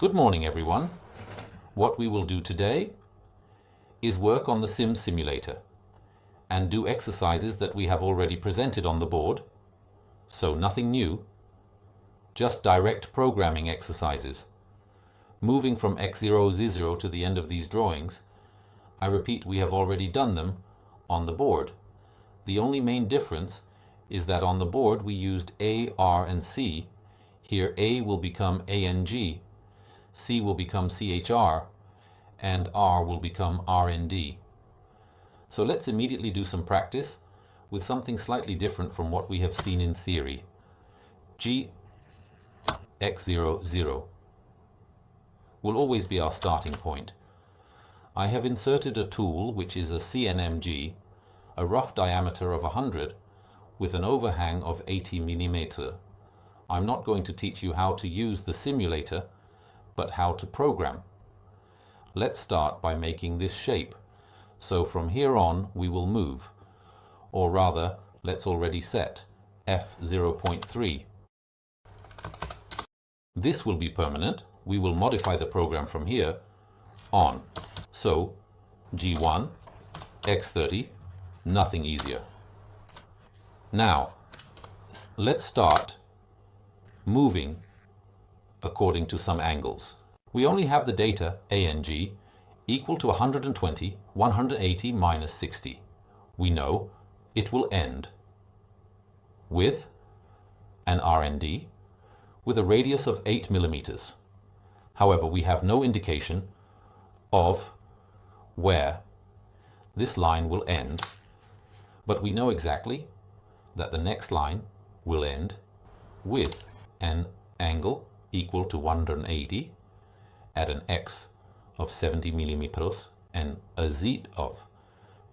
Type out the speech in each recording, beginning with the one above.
Good morning, everyone. What we will do today is work on the sim simulator and do exercises that we have already presented on the board. So nothing new, just direct programming exercises. Moving from x0, z0 to the end of these drawings, I repeat, we have already done them on the board. The only main difference is that on the board we used A, R, and C. Here A will become ANG, C will become CHR, and R will become RND. So let's immediately do some practice with something slightly different from what we have seen in theory. G, x0, 0 will always be our starting point. I have inserted a tool which is a CNMG, a rough diameter of 100 with an overhang of 80 mm. I'm not going to teach you how to use the simulator, but how to program. Let's start by making this shape. So from here on we will move, or rather let's already set f0.3. This will be permanent. We will modify the program from here on. So G1, x30, nothing easier. Now let's start moving according to some angles. We only have the data ANG equal to 120, 180 minus 60. We know it will end with an RND with a radius of 8 millimeters. However, we have no indication of where this line will end, but we know exactly that the next line will end with an angle equal to 180 at an X of 70 millimeters and a Z of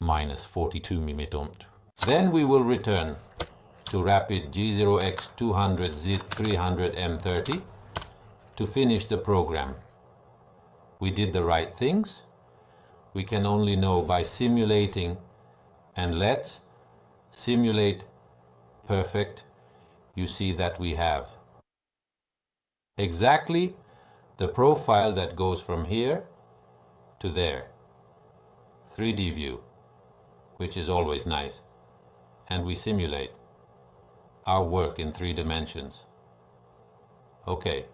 minus 42 millimeters. Then we will return to rapid G0X 200 Z 300 M30 to finish the program. We did the right things. We can only know by simulating, and let's simulate perfect. You see that we have exactly the profile that goes from here to there. 3D view, which is always nice. And we simulate our work in 3 dimensions. Okay,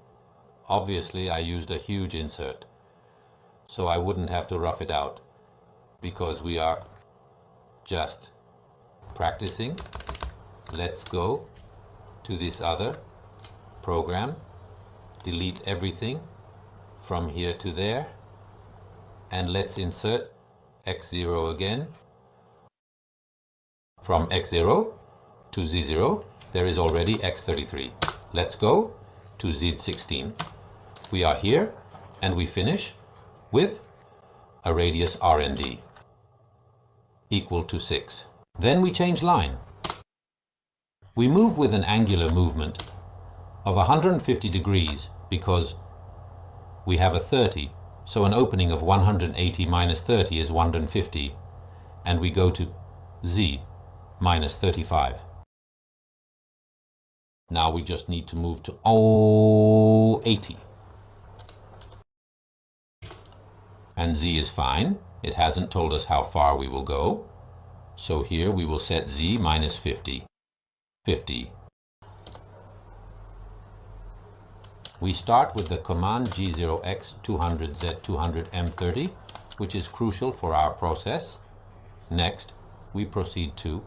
obviously I used a huge insert, so I wouldn't have to rough it out because we are just practicing. Let's go to this other program, delete everything from here to there, and let's insert x0 again. From x0 to z0 there is already x33. Let's go to z16. We are here and we finish with a radius RND equal to 6. Then we change line. We move with an angular movement of 150 degrees because we have a 30, so an opening of 180 minus 30 is 150, and we go to Z minus 35. Now we just need to move to 80. And Z is fine. It hasn't told us how far we will go. So here we will set Z minus 50. 50. We start with the command G0X 200Z 200M30, which is crucial for our process. Next, we proceed to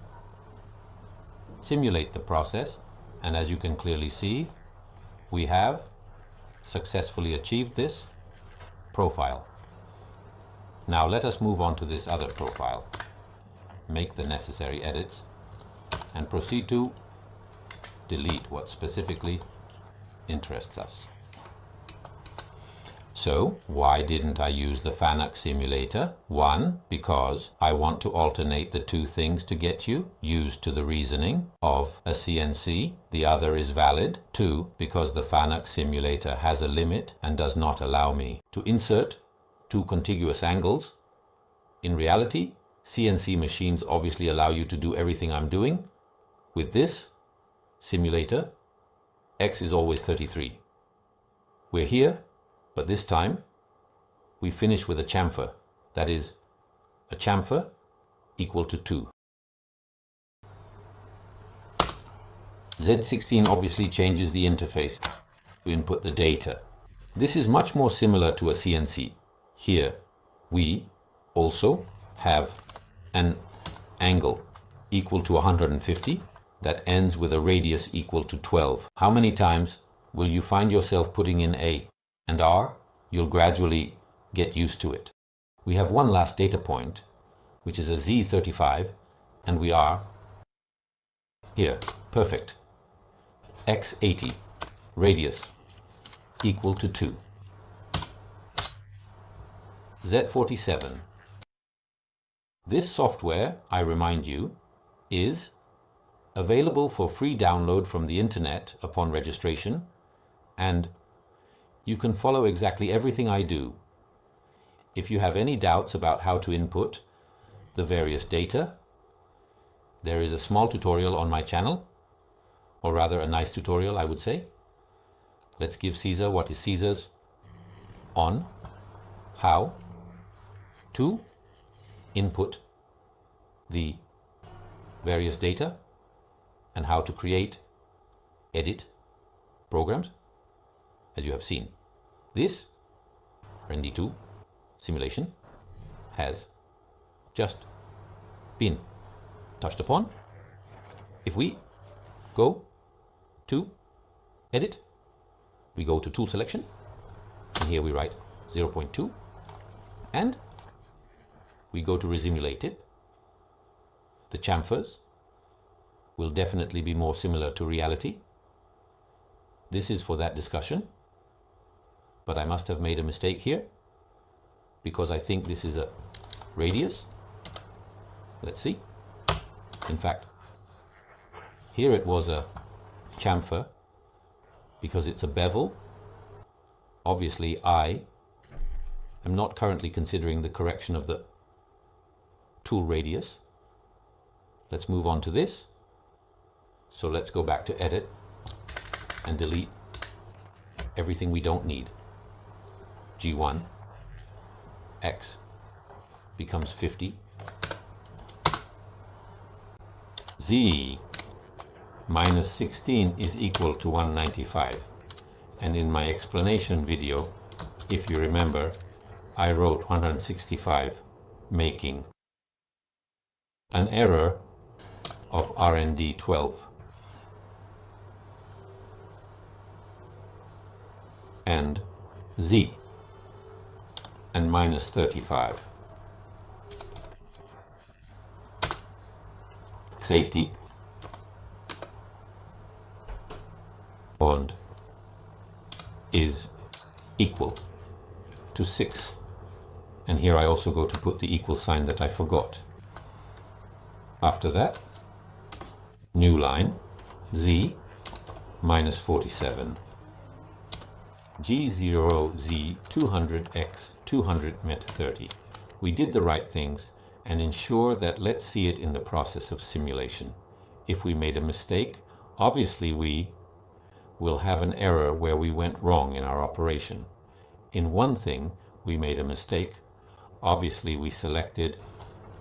simulate the process, and as you can clearly see, we have successfully achieved this profile. Now let us move on to this other profile, make the necessary edits, and proceed to delete what specifically interests us. So why didn't I use the FANUC simulator? 1, because I want to alternate the two things to get you used to the reasoning of a CNC. The other is valid. 2, because the FANUC simulator has a limit and does not allow me to insert two contiguous angles. In reality, CNC machines obviously allow you to do everything I'm doing. With this simulator, X is always 33. We're here But this time we finish with a chamfer, that is, a chamfer equal to 2. Z16 obviously changes the interface to input the data. This is much more similar to a CNC. Here we also have an angle equal to 150 that ends with a radius equal to 12. How many times will you find yourself putting in A and R? You'll gradually get used to it. We have one last data point, which is a Z35, and we are here. Perfect. X80, radius equal to 2. Z47. This software, I remind you, is available for free download from the internet upon registration, and you can follow exactly everything I do. If you have any doubts about how to input the various data, there is a small tutorial on my channel, or rather a nice tutorial, I would say. Let's give Caesar what is Caesar's on how to input the various data and how to create, edit programs, as you have seen. This RND2 simulation has just been touched upon. If we go to edit, we go to tool selection, and here we write 0.2, and we go to resimulate it. The chamfers will definitely be more similar to reality. This is for that discussion, but I must have made a mistake here because I think this is a radius. Let's see. In fact, here it was a chamfer because it's a bevel. Obviously, I am not currently considering the correction of the tool radius. Let's move on to this. So let's go back to edit and delete everything we don't need. G1, X becomes 50. Z minus 16 is equal to 195. And in my explanation video, if you remember, I wrote 165, making an error of RND 12. And Z and minus 35. X80 bond is equal to 6. And here I also go to put the equal sign that I forgot. After that, new line, Z minus 47. G0 Z 200X 200 met 30. We did the right things and ensure that let's see it in the process of simulation. If we made a mistake, obviously we will have an error where we went wrong in our operation. In one thing, we made a mistake. Obviously, we selected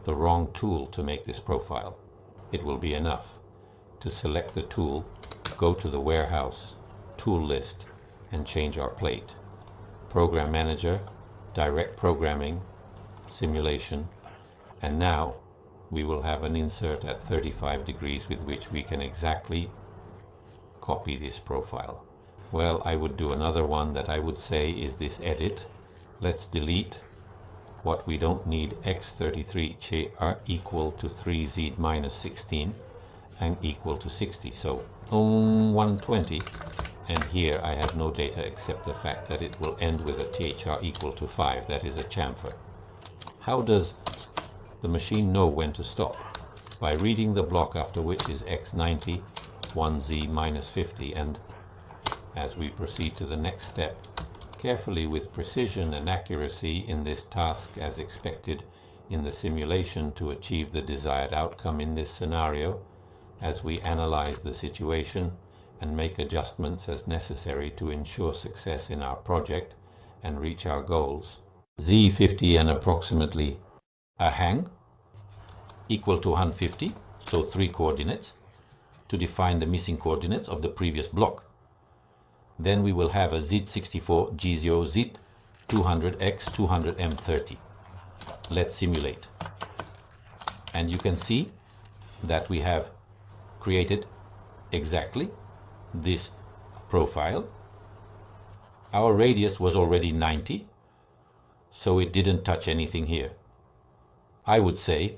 the wrong tool to make this profile. It will be enough to select the tool, go to the warehouse tool list, and change our plate. Program Manager, Direct Programming, Simulation, and now we will have an insert at 35 degrees with which we can exactly copy this profile. Well, I would do another one that I would say is this edit. Let's delete what we don't need. X33 are equal to 3Z minus 16 and equal to 60. So 120. And here I have no data except the fact that it will end with a THR equal to 5. That is a chamfer. How does the machine know when to stop? By reading the block after which is X90, 1Z minus 50. And as we proceed to the next step, carefully with precision and accuracy in this task as expected in the simulation to achieve the desired outcome in this scenario, as we analyze the situation and make adjustments as necessary to ensure success in our project, and reach our goals. Z50 and approximately a hang equal to 150, so 3 coordinates, to define the missing coordinates of the previous block. Then we will have a Z64 G0 Z 200X 200M30. Let's simulate. And you can see that we have created exactly this profile. Our radius was already 90, so it didn't touch anything here. I would say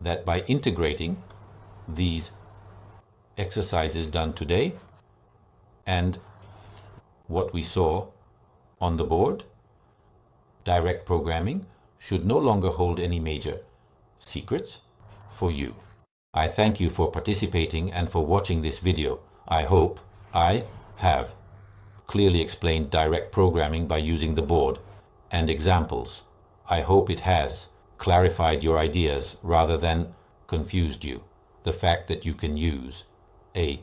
that by integrating these exercises done today and what we saw on the board, direct programming should no longer hold any major secrets for you. I thank you for participating and for watching this video. I hope I have clearly explained direct programming by using the board and examples. I hope it has clarified your ideas rather than confused you. The fact that you can use A,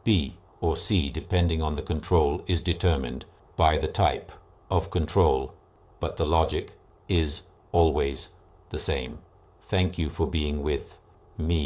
B, or C depending on the control is determined by the type of control, but the logic is always the same. Thank you for being with me.